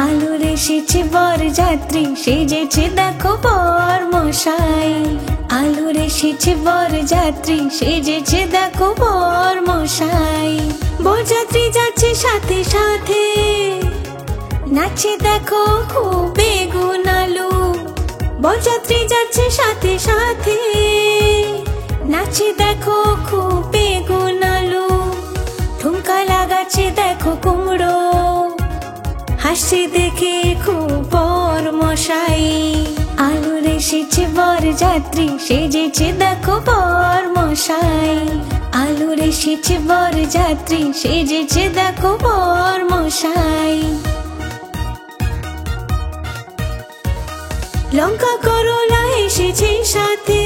আলোর এসেছে বরযাত্রী, সেজেছে দেখো বর মশাই। আলোর এসেছে বরযাত্রী, সেজেছে দেখো বর মশাই। বরযাত্রী যাচ্ছে সাথে সাথে, নাচে দেখো খুব বেগুন আলু। বরযাত্রী যাচ্ছে সাথে সাথে, নাচে দেখো খুব বেগুন আলু। ঠুমকা লাগাচ্ছে দেখো কুমড়ো, হাসি দেখে খুব বর মশাই। আলোর এসেছে বরযাত্রী, সেজেছে দেখো বর মশাই। আলোর এসেছে বরযাত্রী, সেজেছে দেখো বর মশাই। লঙ্কা করলা এসেছে সাথে,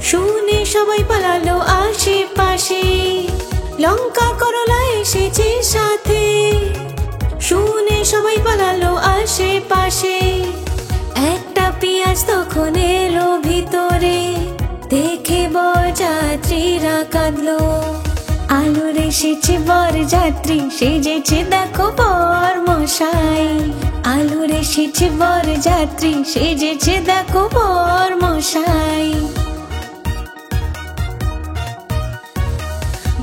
শুনে সবাই পালালো আশেপাশে। লঙ্কা করলা এসেছে সাথে, শুনে সবাই পালালো আশেপাশে। একটা পেঁয়াজ তখন এলো ভিতরে, দেখে বরযাত্রীরা কাঁদলো। আলোর এসেছে বরযাত্রী, সেজেছে দেখো বর মশাই। আলোর এসেছে বরযাত্রী, সেজেছে দেখো বর মশাই।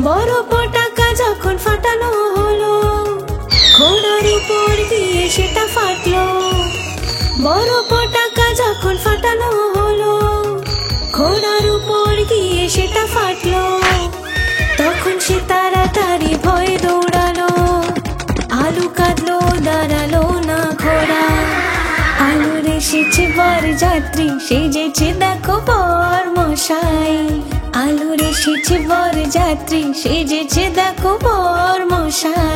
বড় পটাকা যখন ফাটানো হলো, ঘোড়ার উপর দিয়ে সেটা ফাটলো। বড় পটাকা যখন ফাটানো হলো, ঘোড়ার উপর গিয়ে সেটা ফাটলো। তখন সে তাড়াতাড়ি ভয়ে দৌড়ালো, আলু কাঁদলো, দাঁড়ালো না ঘোড়া। আলোর এসেছে বরযাত্রী, সেজেছে দেখো বর মশাই। আলোর এসেছে বরযাত্রী, সেজেছে দেখো বর মশাই।